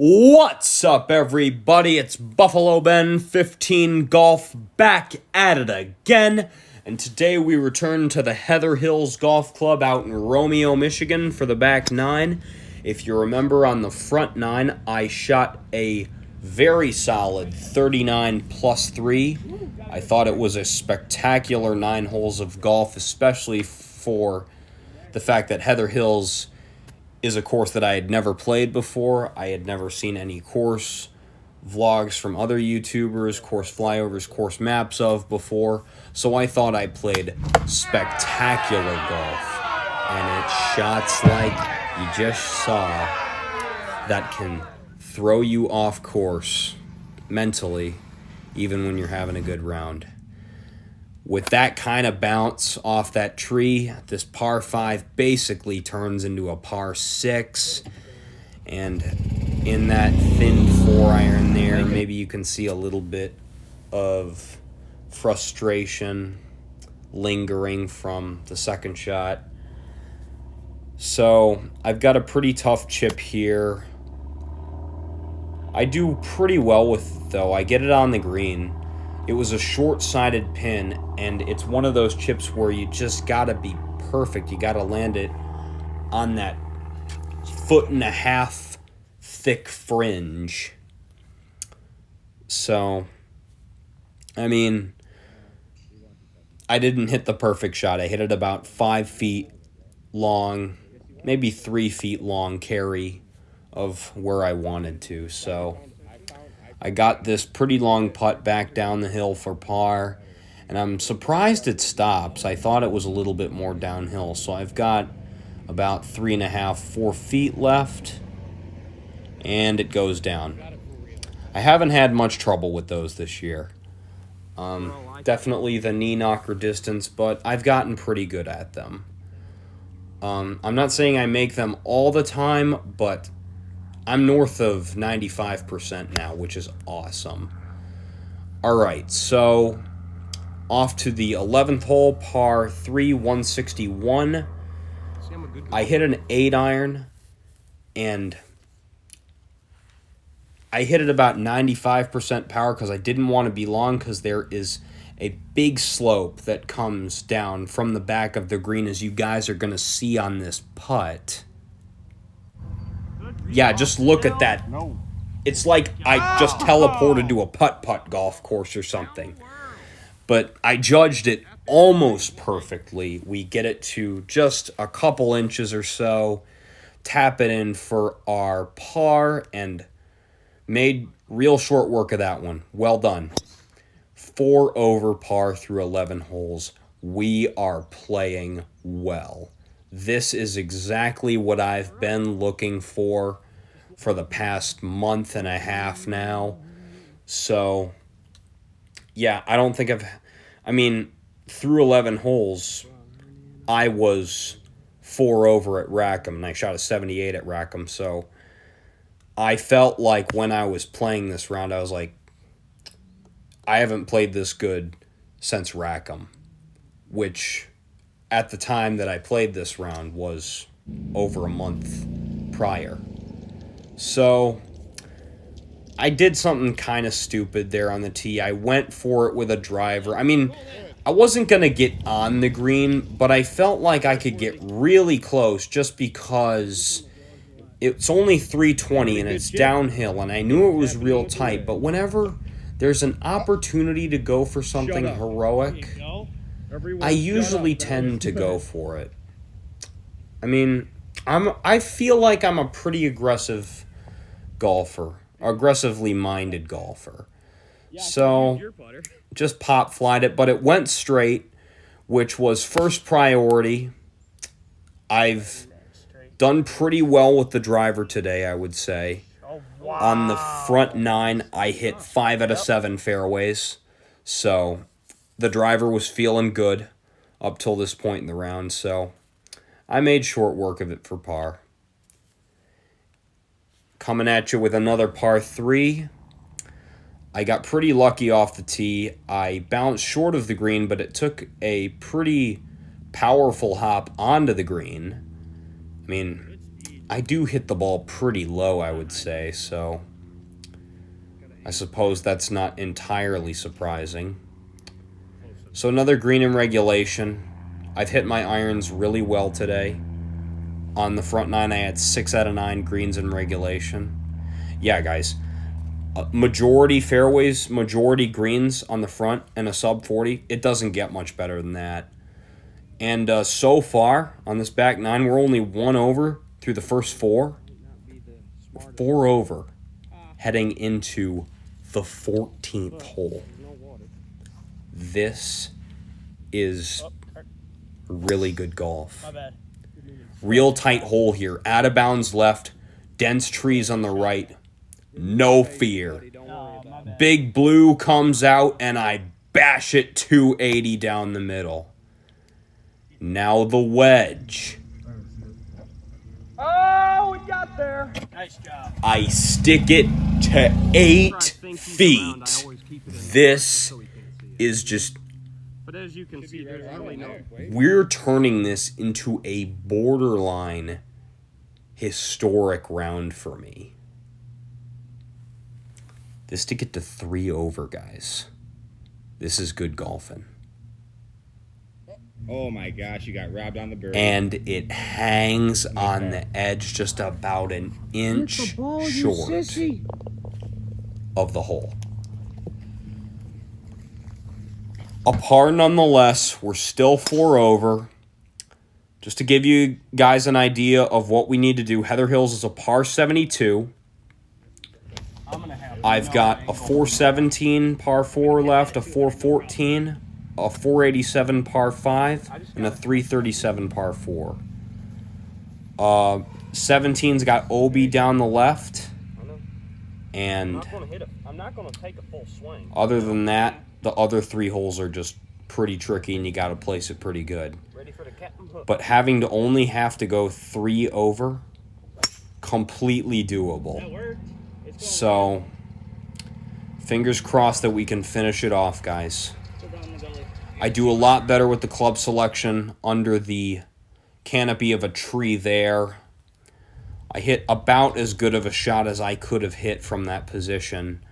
What's up, everybody? It's Buffalo Ben 15 Golf back at it again. And today we return to the Heather Hills Golf Club out in Romeo, Michigan for the back nine. If you remember, on the front nine, I shot a very solid 39 plus 3. I thought it was a spectacular 9 holes of golf, especially for the fact that Heather Hills is a course that I had never played before. I had never seen any course vlogs from other YouTubers, course flyovers, course maps of before. So I thought I played spectacular golf. And it's shots like you just saw that can throw you off course mentally, even when you're having a good round. With that kind of bounce off that tree, this par 5 basically turns into a par 6. And in that thin 4-iron there, maybe you can see a little bit of frustration lingering from the second shot. So I've got a pretty tough chip here. I do pretty well with it, though. I get it on the green. It was a short-sided pin, and it's one of those chips where you just gotta be perfect. You gotta land it on that 1.5 foot thick fringe. So, I mean, I didn't hit the perfect shot. I hit it about 5 feet long, maybe 3 feet long carry of where I wanted to, so I got this pretty long putt back down the hill for par, and I'm surprised it stops. I thought it was a little bit more downhill, so I've got about 3.5, 4 feet left, and it goes down. I haven't had much trouble with those this year. Definitely the knee knocker distance, but I've gotten pretty good at them. I'm not saying I make them all the time, but I'm north of 95% now, which is awesome. All right, so off to the 11th hole, par 3, 161. I hit an 8-iron, and I hit it about 95% power because I didn't want to be long because there is a big slope that comes down from the back of the green, as you guys are going to see on this putt. Yeah, just look at that. It's like I just teleported to a putt-putt golf course or something. But I judged it almost perfectly. We get it to just a couple inches or so, tap it in for our par, and made real short work of that one. Well done. 4 over par through 11 holes. We are playing well. This is exactly what I've been looking for the past month and a half now. So, yeah, I don't think through 11 holes, I was 4 over at Rackham, and I shot a 78 at Rackham. So, I felt like when I was playing this round, I was like, I haven't played this good since Rackham, which at the time that I played this round was over a month prior. So I did something kind of stupid there on the tee. I went for it with a driver. I mean, I wasn't going to get on the green, but I felt like I could get really close just because it's only 320 and it's downhill, and I knew it was real tight, but whenever there's an opportunity to go for something heroic, I usually tend to go for it. I mean, I feel like I'm a pretty aggressive golfer, aggressively minded golfer. So, just pop flied it, but it went straight, which was first priority. I've done pretty well with the driver today, I would say. On the front 9, I hit 5 out of 7 fairways. So, the driver was feeling good up till this point in the round, so I made short work of it for par. Coming at you with another par 3. I got pretty lucky off the tee. I bounced short of the green, but it took a pretty powerful hop onto the green. I mean, I do hit the ball pretty low, I would say, so I suppose that's not entirely surprising. So another green in regulation. I've hit my irons really well today. On the front nine, I had 6 out of 9 greens in regulation. Yeah, guys. Majority fairways, majority greens on the front, and a sub 40. It doesn't get much better than that. And so far, on this back nine, we're only 1 over through the first 4. We're 4 over heading into the 14th hole. This is really good golf. Real tight hole here. Out of bounds left. Dense trees on the right. No fear. Big blue comes out, and I bash it 280 down the middle. Now the wedge. Oh, we got there. Nice job. I stick it to 8 feet. This is just... But as you can see, there's really no... We're turning this into a borderline historic round for me. This to get to 3 over, guys. This is good golfing. Oh my gosh, you got robbed on the birdie. And it hangs on the edge just about an inch short of the hole. A par nonetheless. We're still 4 over. Just to give you guys an idea of what we need to do, Heather Hills is a par 72. I've got a 417 par 4 left, a 414, a 487 par 5, and a 337 par 4. 17's got OB down the left. And I'm not going to take a full swing. Other than that, the other 3 holes are just pretty tricky, and you got to place it pretty good. Ready for the captain hook. But having to only have to go 3 over, completely doable. That worked. So, fingers crossed that we can finish it off, guys. I do a lot better with the club selection under the canopy of a tree there. I hit about as good of a shot as I could have hit from that position.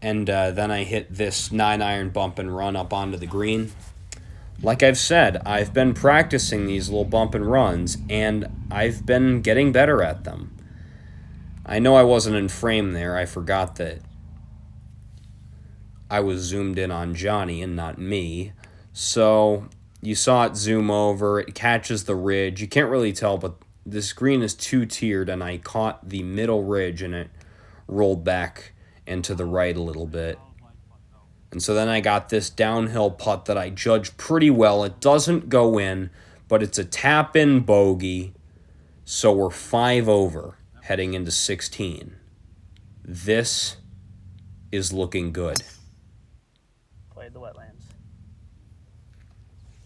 And then I hit this 9-iron bump and run up onto the green. Like I've said, I've been practicing these little bump and runs, and I've been getting better at them. I know I wasn't in frame there. I forgot that I was zoomed in on Johnny and not me. So you saw it zoom over. It catches the ridge. You can't really tell, but this green is 2-tiered, and I caught the middle ridge, and it rolled back and to the right a little bit. And so then I got this downhill putt that I judged pretty well. It doesn't go in, but it's a tap-in bogey, so we're 5 over heading into 16. This is looking good. Played the wetlands.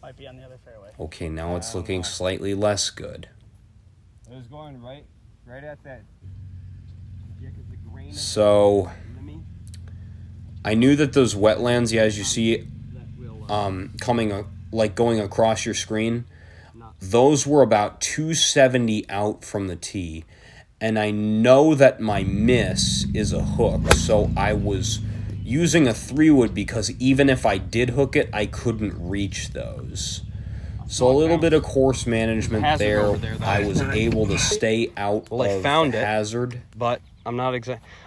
Might be on the other fairway. Okay, now it's looking slightly less good. It was going right at that. So I knew that those wetlands, yeah, as you see, going across your screen, those were about 270 out from the tee. And I know that my miss is a hook, so I was using a 3-wood because even if I did hook it, I couldn't reach those. So a little bit of course management there. I was able to stay out of the hazard. But I'm not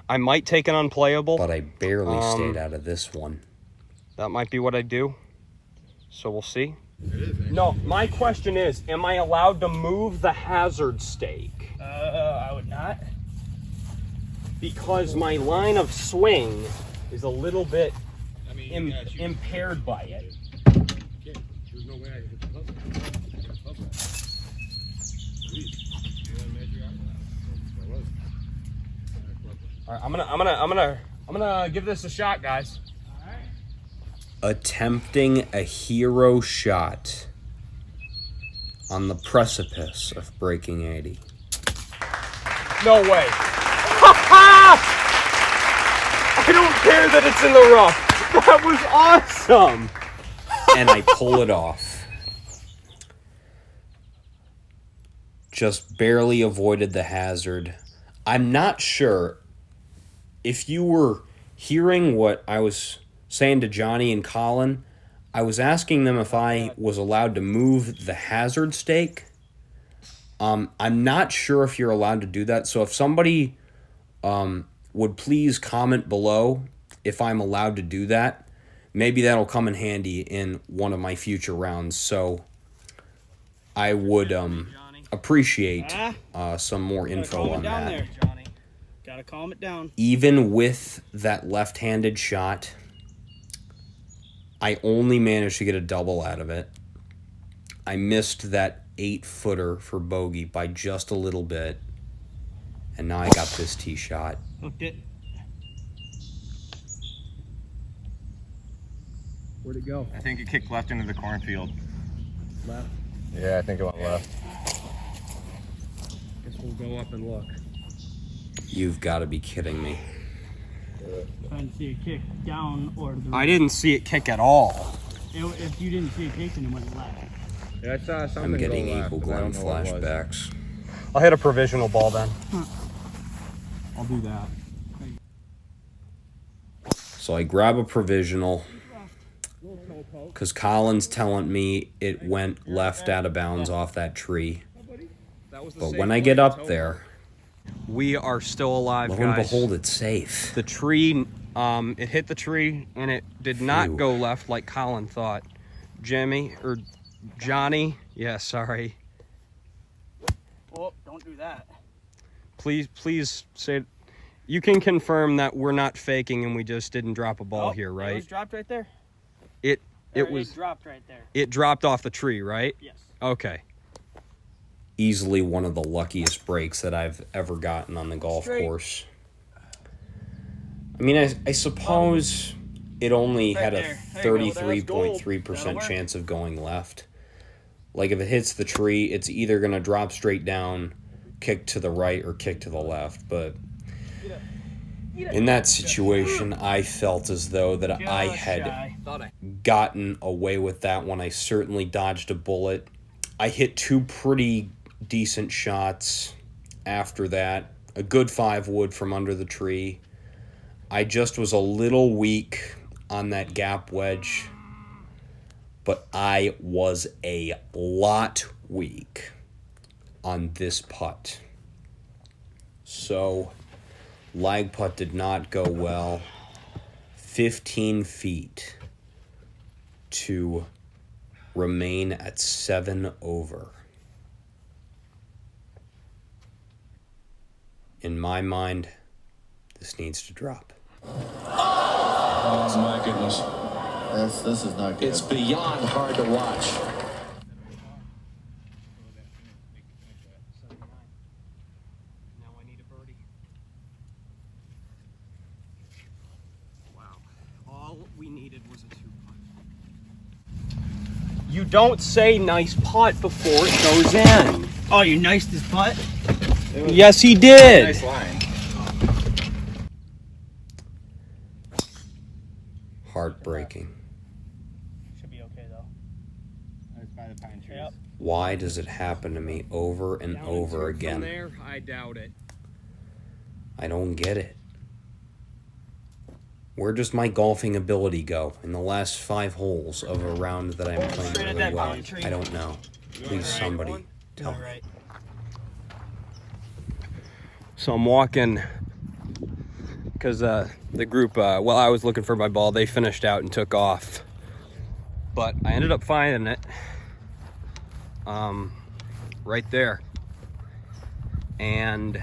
I might take an unplayable. But I barely stayed out of this one. That might be what I do. So we'll see. No, my question is, am I allowed to move the hazard stake? I would not. Because my line of swing is a little bit impaired by it. There's no way I hit the putt. All right, I'm gonna give this a shot, guys. Attempting a hero shot on the precipice of breaking 80. No way. I don't care that it's in the rough. That was awesome. And I pull it off. just barely avoided the hazard. I'm not sure if you were hearing what I was saying to Johnny and Colin. I was asking them if I was allowed to move the hazard stake. I'm not sure if you're allowed to do that. So if somebody would please comment below if I'm allowed to do that, maybe that'll come in handy in one of my future rounds. So I would appreciate some more info on that. There, Johnny. Gotta calm it down. Even with that left-handed shot, I only managed to get a double out of it. I missed that 8-footer for bogey by just a little bit. And now I got this tee shot. Hooked it. Where'd it go? I think it kicked left into the cornfield. Left. Yeah, I think it went left. Guess we'll go up and look. You've got to be kidding me. Trying to see it kick down or the I didn't see it kick at all. If you didn't see it kick, then it went left. Yeah, I saw something I'm getting go left, Eagle but I Glen don't know what it was. flashbacks. I'll hit a provisional ball then. I'll do that. So I grab a provisional because Colin's telling me it went left out of bounds off that tree. But when I get up there, We are still alive, lo and guys. behold, it's safe. The tree, it hit the tree and it did not Phew. go left like Colin thought. Johnny, yeah, sorry. Oh, don't do that. Please say, you can confirm that we're not faking and we just didn't drop a ball here, It right? was dropped right there. It Or was, It dropped right there. it dropped off the tree, right? Yes. Okay. Easily one of the luckiest breaks that I've ever gotten on the golf Straight. course. I mean, I suppose it only Right had a there. There you go. That's gold. 33.3% That'll work. chance of going left. Like if it hits the tree, it's either going to drop straight down, kick to the right, or kick to the left. But in that situation, I felt as though that I Just had shy. gotten away with that one. I certainly dodged a bullet. I hit 2 pretty decent shots after that. A good 5-wood from under the tree. I just was a little weak on that gap wedge, but I was a lot weak on this putt. So, lag putt did not go well. 15 feet to remain at 7 over. In my mind, this needs to drop. Oh my goodness. This is not good. It's beyond hard to watch. Now I need a birdie. Wow. All we needed was a 2-putt. You don't say nice putt before it goes in. Oh, you niced his putt? Yes, he did. Nice line. Heartbreaking. Should be okay though. It's by the pine trees. Yep. Why does it happen to me over and Down over two from again? there, I doubt it. I don't get it. Where does my golfing ability go in the last 5 holes of a round that I'm playing Straight at really that well? pine tree. I don't know. Please, somebody tell me. Right. So I'm walking because the group, while I was looking for my ball, they finished out and took off. But I ended up finding it right there. And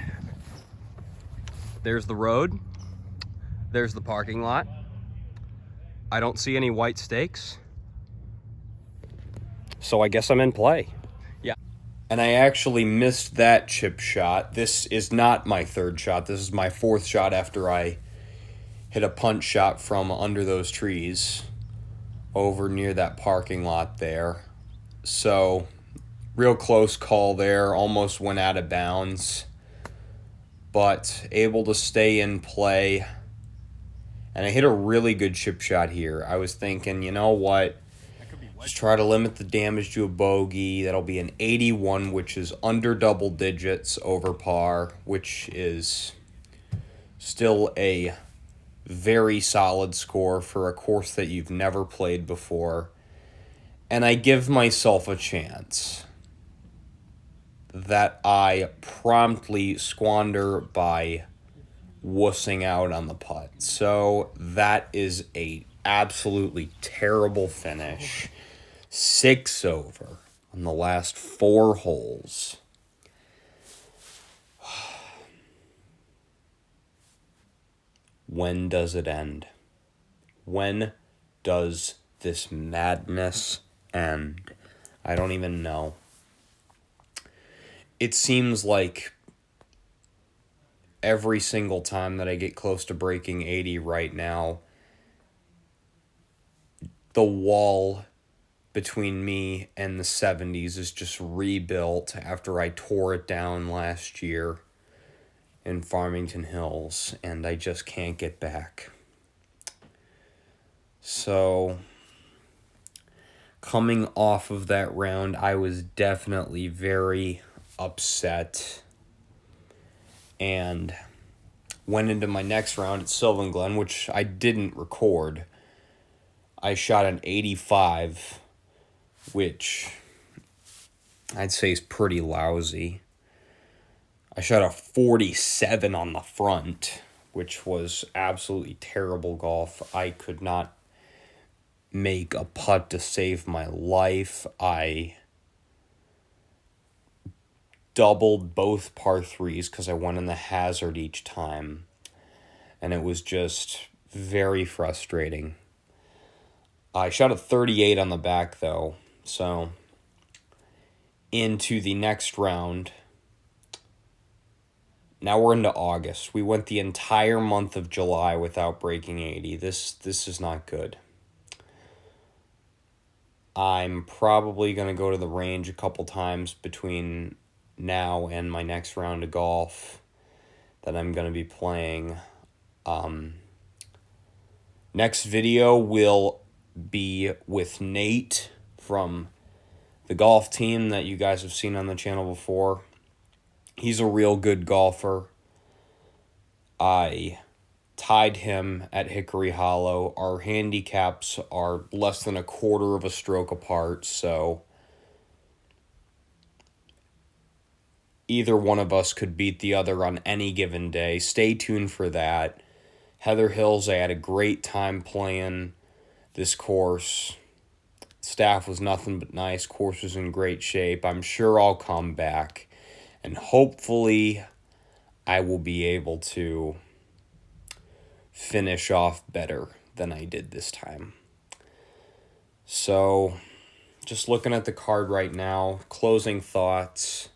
there's the road. There's the parking lot. I don't see any white stakes. So I guess I'm in play. And I actually missed that chip shot. This is not my 3rd shot. This is my 4th shot after I hit a punch shot from under those trees over near that parking lot there. So, real close call there. Almost went out of bounds. But able to stay in play. And I hit a really good chip shot here. I was thinking, you know what? Just try to limit the damage to a bogey. That'll be an 81, which is under double digits over par, which is still a very solid score for a course that you've never played before. And I give myself a chance that I promptly squander by wussing out on the putt. So that is a absolutely terrible finish. 6 over on the last 4 holes. When does it end? When does this madness end? I don't even know. It seems like every single time that I get close to breaking 80 right now, the wall between me and the 70s is just rebuilt after I tore it down last year in Farmington Hills, and I just can't get back. So, coming off of that round, I was definitely very upset, and went into my next round at Sylvan Glen, which I didn't record. I shot an 85, which I'd say is pretty lousy. I shot a 47 on the front, which was absolutely terrible golf. I could not make a putt to save my life. I doubled both par 3s because I went in the hazard each time. And it was just very frustrating. I shot a 38 on the back, though. So, into the next round. Now we're into August. We went the entire month of July without breaking 80. This is not good. I'm probably going to go to the range a couple times between now and my next round of golf that I'm going to be playing. Next video will be with Nate from the golf team that you guys have seen on the channel before. He's a real good golfer. I tied him at Hickory Hollow. Our handicaps are less than a quarter of a stroke apart, so either one of us could beat the other on any given day. Stay tuned for that. Heather Hills, I had a great time playing this course. Staff was nothing but nice. Course was in great shape. I'm sure I'll come back, and hopefully I will be able to finish off better than I did this time. So, just looking at the card right now, closing thoughts.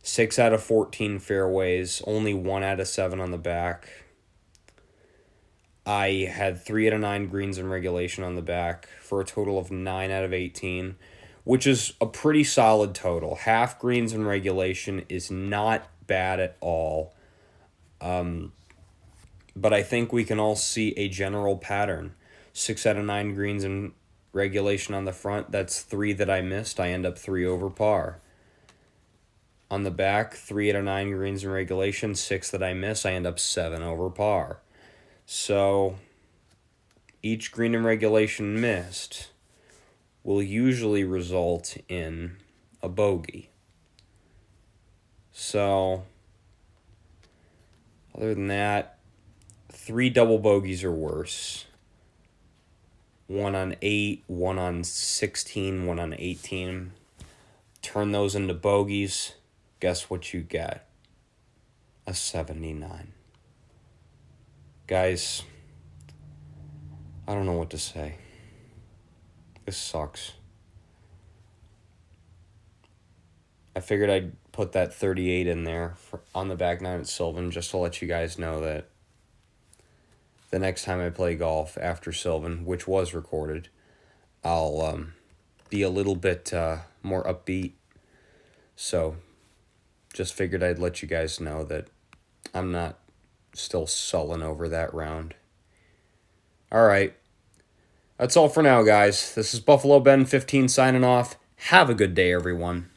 6 out of 14 fairways, only 1 out of 7 on the back. I had 3 out of 9 greens in regulation on the back for a total of 9 out of 18, which is a pretty solid total. Half greens in regulation is not bad at all. But I think we can all see a general pattern. 6 out of 9 greens in regulation on the front. That's 3 that I missed. I end up 3 over par. On the back, 3 out of 9 greens in regulation. 6 that I miss. I end up 7 over par. So, each green in regulation missed will usually result in a bogey. So, other than that, 3 double bogeys or worse. 1 on 8, 1 on 16, 1 on 18. Turn those into bogeys. Guess what you get? A 79. Guys, I don't know what to say. This sucks. I figured I'd put that 38 in there on the back nine at Sylvan just to let you guys know that the next time I play golf after Sylvan, which was recorded, I'll be a little bit more upbeat. So, just figured I'd let you guys know that I'm not still sullen over that round. All right. That's all for now, guys. This is Buffalo Ben 15 signing off. Have a good day, everyone.